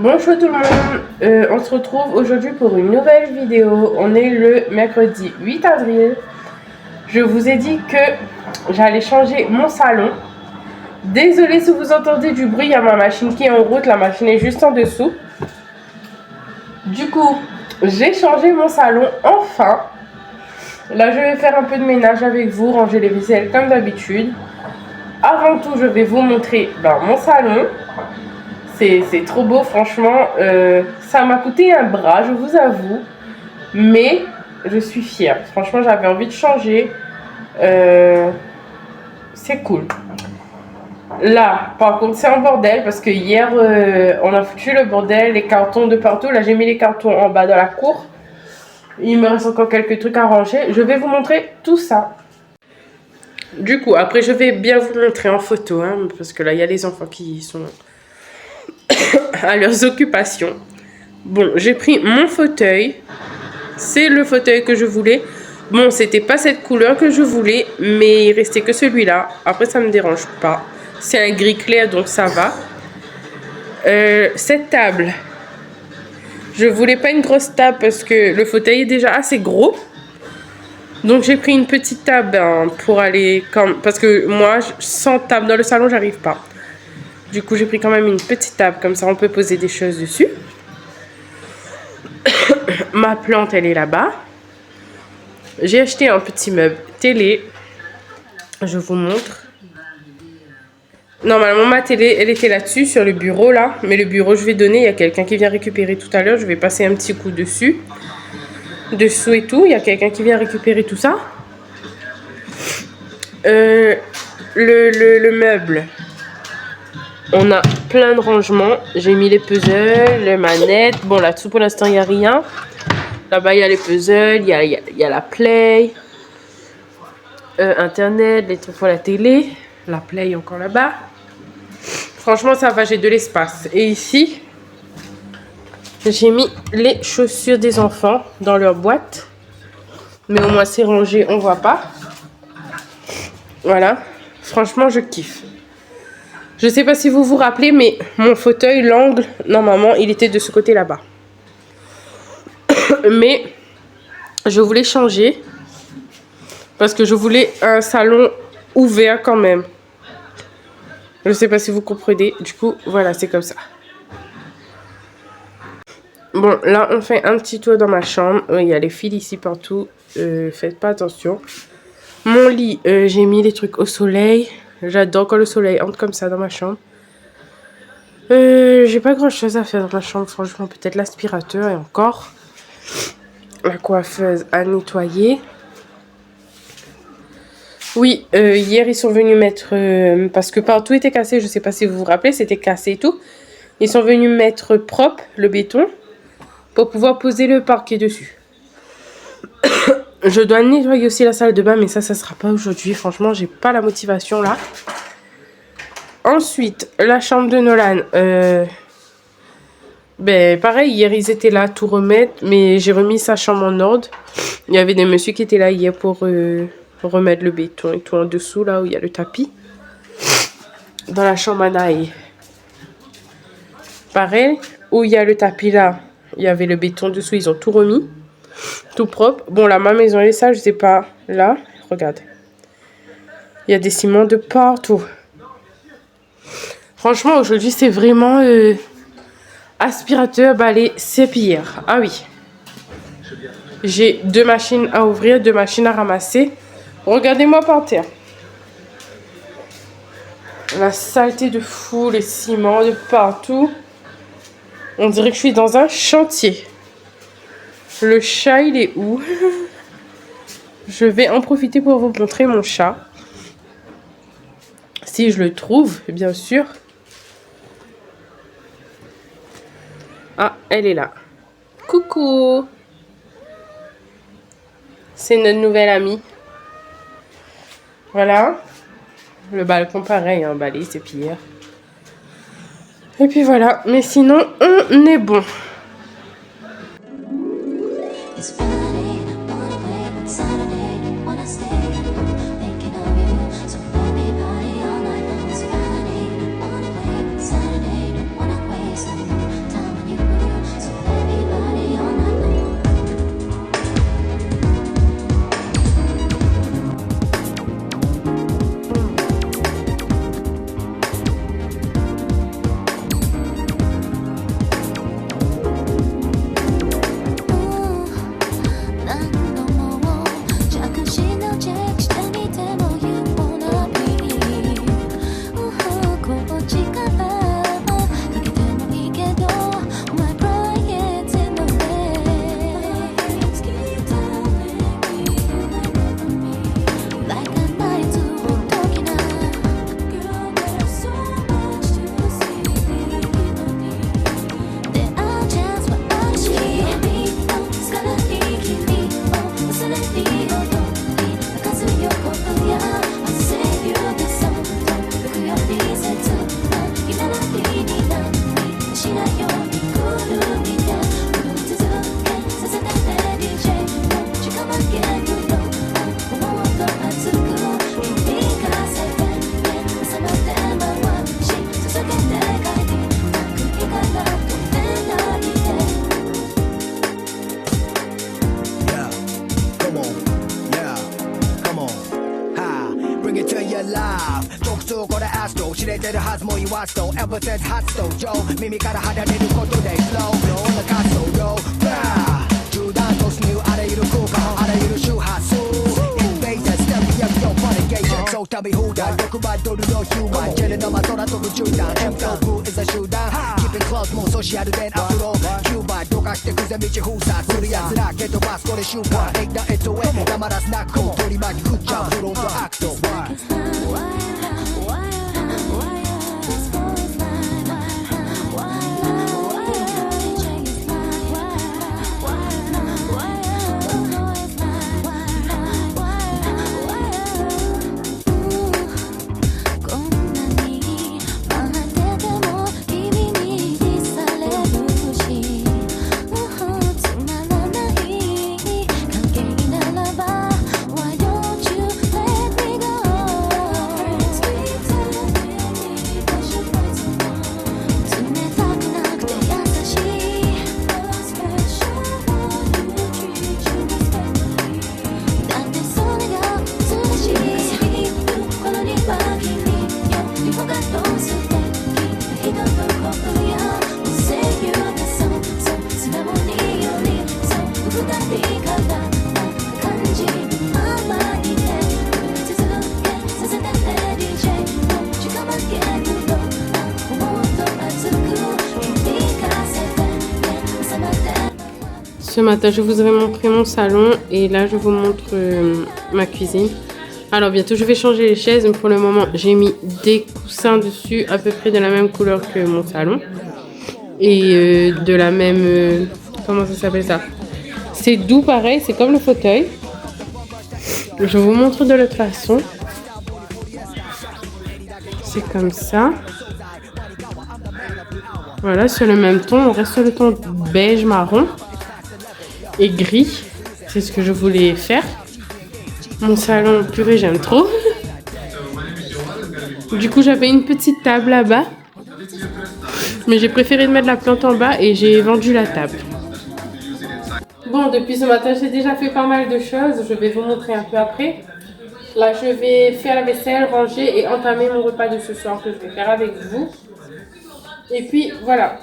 Bonjour tout le monde, on se retrouve aujourd'hui pour une nouvelle vidéo. On est le mercredi 8 avril. Je vous ai dit que j'allais changer mon salon. Désolée si vous entendez du bruit, il y a ma machine qui est en route, la machine est juste en dessous. Du coup, j'ai changé mon salon enfin. Là, je vais faire un peu de ménage avec vous, ranger les vaisselles comme d'habitude. Avant tout, je vais vous montrer mon salon. C'est trop beau, franchement. Ça m'a coûté un bras, je vous avoue. Mais je suis fière. Franchement, j'avais envie de changer. C'est cool. Là, par contre, c'est un bordel. Parce que hier, on a foutu le bordel, les cartons de partout. Là, j'ai mis les cartons en bas dans la cour. Il me reste encore quelques trucs à ranger. Je vais vous montrer tout ça. Du coup, après, je vais bien vous montrer en photo. Hein, parce que là, il y a les enfants qui sont à leurs occupations. Bon, j'ai pris mon fauteuil. C'est le fauteuil que je voulais. Bon, c'était pas cette couleur que je voulais, mais il restait que celui-là. Après, ça me dérange pas. C'est un gris clair, donc ça va. Cette table, je voulais pas une grosse table parce que le fauteuil est déjà assez gros. Donc j'ai pris une petite table pour aller parce que moi, sans table dans le salon, j'arrive pas. Du coup, j'ai pris quand même une petite table, comme ça on peut poser des choses dessus. Ma plante, elle est là-bas. J'ai acheté un petit meuble télé. Je vous montre. Normalement, ma télé, elle était là-dessus, sur le bureau, là. Mais le bureau, je vais donner. Il y a quelqu'un qui vient récupérer tout à l'heure. Je vais passer un petit coup dessus. Dessous et tout. Il y a quelqu'un qui vient récupérer tout ça. Le meuble. On a plein de rangements. J'ai mis les puzzles, les manettes. Bon, là-dessous, pour l'instant, il n'y a rien. Là-bas, il y a les puzzles, il y a la Play. Internet, les trucs pour la télé. La Play encore là-bas. Franchement, ça va, j'ai de l'espace. Et ici, j'ai mis les chaussures des enfants dans leur boîte. Mais au moins, c'est rangé, on voit pas. Voilà. Franchement, je kiffe. Je sais pas si vous vous rappelez, mais mon fauteuil, l'angle, normalement, il était de ce côté là-bas. Mais je voulais changer parce que je voulais un salon ouvert quand même. Je sais pas si vous comprenez. Du coup, voilà, c'est comme ça. Bon, là, on fait un petit tour dans ma chambre. Il y a les fils ici partout. Faites pas attention. Mon lit, j'ai mis les trucs au soleil. J'adore quand le soleil entre comme ça dans ma chambre. J'ai pas grand chose à faire dans ma chambre, franchement. Peut-être l'aspirateur et encore. La coiffeuse à nettoyer. Oui, hier ils sont venus mettre... parce que partout était cassé, je sais pas si vous vous rappelez, c'était cassé et tout. Ils sont venus mettre propre le béton pour pouvoir poser le parquet dessus. Je dois nettoyer aussi la salle de bain, mais ça sera pas aujourd'hui. Franchement, j'ai pas la motivation là. Ensuite, la chambre de Nolan. Pareil, hier ils étaient là tout remettre, mais j'ai remis sa chambre en ordre. Il y avait des messieurs qui étaient là hier pour remettre le béton et tout en dessous, là où il y a le tapis. Dans la chambre à Naï. Pareil, où il y a le tapis là, il y avait le béton dessous, ils ont tout remis. Tout propre. Bon, là, ma maison est sale, je sais pas. Là, regarde. Il y a des ciments de partout. Franchement, aujourd'hui, c'est vraiment aspirateur, balai, serpillière. Ah oui. J'ai 2 machines à ouvrir, 2 machines à ramasser. Regardez-moi par terre. La saleté de fou, les ciments de partout. On dirait que je suis dans un chantier. Le chat, il est où? Je vais en profiter pour vous montrer mon chat. Si je le trouve, bien sûr. elle est là. Coucou! C'est notre nouvelle amie. Voilà. Le balcon pareil, hein, balai, c'est pire. Et puis voilà, mais sinon on est bon. Tell me who that 6番ドルのヒューマンジェルの空飛ぶ絨毯エントブー is a 集団 Keeping close もうソシャルでアフロ9番どかして風道封鎖するやつら蹴飛ばすこれ瞬間 Ain't nothing to it 黙らすなこう取り巻き食っちゃうフロントアクトCe matin, je vous avais montré mon salon et là, je vous montre ma cuisine. Alors, bientôt, je vais changer les chaises. Mais pour le moment, j'ai mis des coussins dessus à peu près de la même couleur que mon salon. Et de la même... comment ça s'appelle ça? C'est doux, pareil. C'est comme le fauteuil. Je vous montre de l'autre façon. C'est comme ça. Voilà, sur le même ton. On reste sur le ton beige marron. Et gris, c'est ce que je voulais faire. Mon salon, purée, j'aime trop. Du coup, j'avais une petite table là-bas. Mais j'ai préféré mettre la plante en bas et j'ai vendu la table. Bon, depuis ce matin, j'ai déjà fait pas mal de choses. Je vais vous montrer un peu après. Là, je vais faire la vaisselle, ranger et entamer mon repas de ce soir que je vais faire avec vous. Et puis, voilà.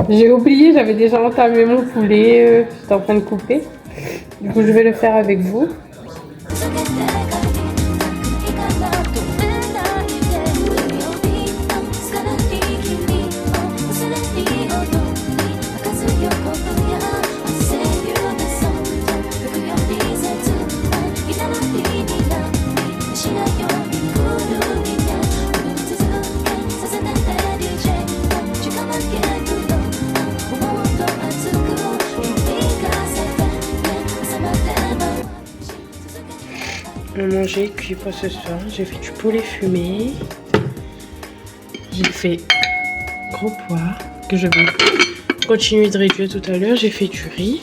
J'ai oublié, j'avais déjà entamé mon poulet, j'étais en train de couper. Du coup, je vais le faire avec vous. On mangeait cuit pour ce soir. J'ai fait du poulet fumé. J'ai fait gros pois que je vais continuer de réduire tout à l'heure. J'ai fait du riz.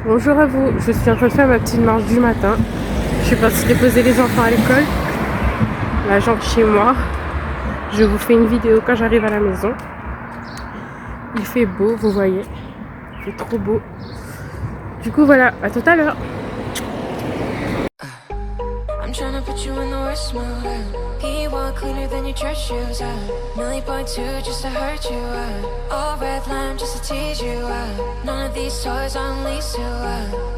Bonjour à vous, je suis en train de faire ma petite marche du matin. Je suis partie déposer les enfants à l'école. Là j'entre chez moi. Je vous fais une vidéo quand j'arrive à la maison. Il fait beau, vous voyez. Il fait trop beau. Du coup voilà, à tout à l'heure. Cleaner than your church shoes, $1.2 just to hurt you, all red lamp just to tease you, none of these toys on lease to,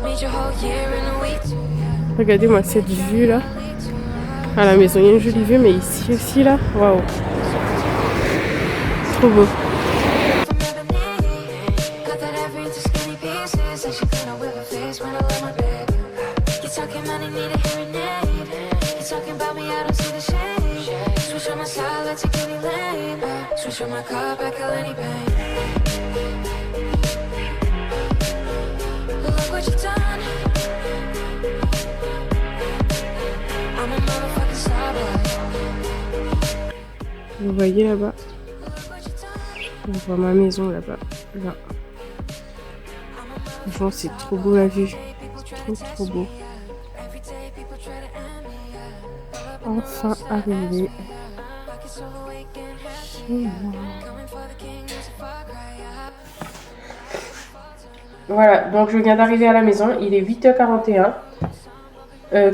made your whole year in a week. Regardez-moi cette vue là, à la maison il y a une jolie vue, mais ici aussi là, waouh, trop beau. Switch on my car, back a Lenny Payne. Look what you done. I'm a motherfucking star boy. Vous voyez là-bas? On voit ma maison là-bas. Là. Franchement, c'est trop beau la vue. Trop beau. Enfin arrivé. Voilà, donc je viens d'arriver à la maison, il est 8h41.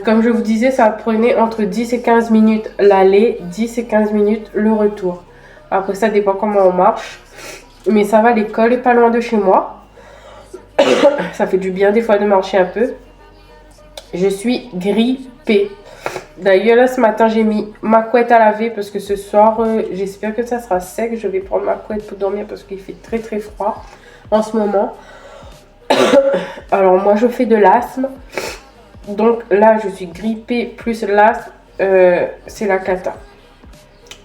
Comme je vous disais, ça prenait entre 10 et 15 minutes l'aller, 10 et 15 minutes le retour. Après ça dépend comment on marche. Mais ça va, l'école est pas loin de chez moi. Ça fait du bien des fois de marcher un peu. Je suis grippée. D'ailleurs là ce matin j'ai mis ma couette à laver parce que ce soir j'espère que ça sera sec. Je vais prendre ma couette pour dormir parce qu'il fait très froid en ce moment. Alors moi je fais de l'asthme, donc là je suis grippée plus l'asthme, c'est la cata.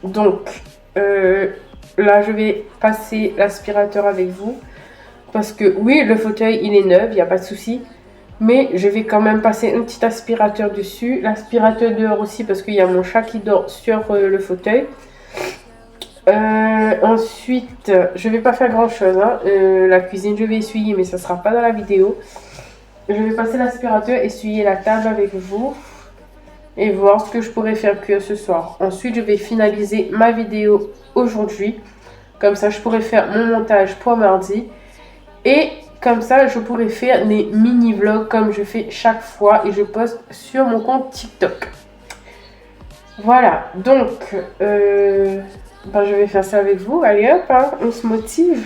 Donc là je vais passer l'aspirateur avec vous parce que oui, le fauteuil il est neuf, il n'y a pas de souci. Mais je vais quand même passer un petit aspirateur dessus. L'aspirateur dehors aussi parce qu'il y a mon chat qui dort sur le fauteuil. Ensuite, je vais pas faire grand chose. Hein. La cuisine, je vais essuyer, mais ça sera pas dans la vidéo. Je vais passer l'aspirateur, essuyer la table avec vous. Et voir ce que je pourrais faire cuire ce soir. Ensuite, je vais finaliser ma vidéo aujourd'hui. Comme ça, je pourrais faire mon montage pour mardi. Et comme ça, je pourrais faire des mini-vlogs comme je fais chaque fois et je poste sur mon compte TikTok. Voilà, donc, je vais faire ça avec vous. Allez hop, hein, on se motive.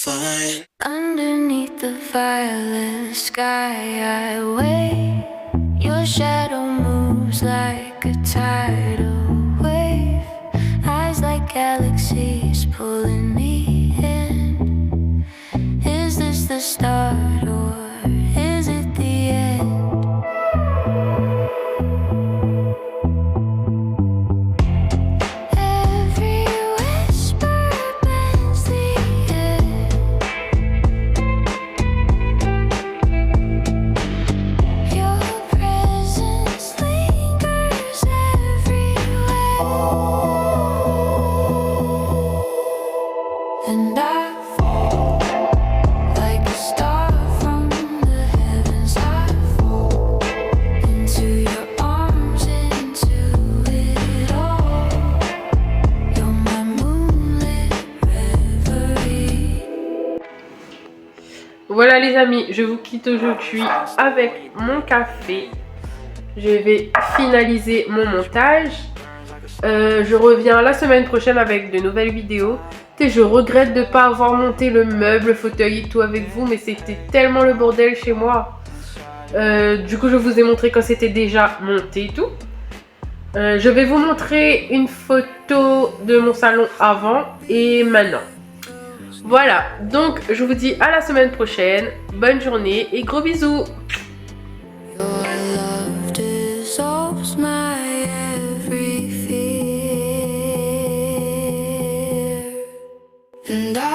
fine. Underneath the violet sky, I wait. Your shadow moves like a tidal wave. Eyes like galaxies pulling me in. Is this the start or is it the end? Every whisper bends the air. Your presence lingers everywhere, and I fall like a star from the heavens. I fall into your arms, into it all. You're my moonlit reverie. Voilà les amis, je vous quitte aujourd'hui avec mon café. Je vais finaliser mon montage. Je reviens la semaine prochaine avec de nouvelles vidéos. Tu sais, je regrette de ne pas avoir monté le meuble, le fauteuil et tout avec vous, mais c'était tellement le bordel chez moi. Du coup, je vous ai montré quand c'était déjà monté et tout. Je vais vous montrer une photo de mon salon avant et maintenant. Voilà, donc je vous dis à la semaine prochaine. Bonne journée et gros bisous. Your love dissolves my every fear, and I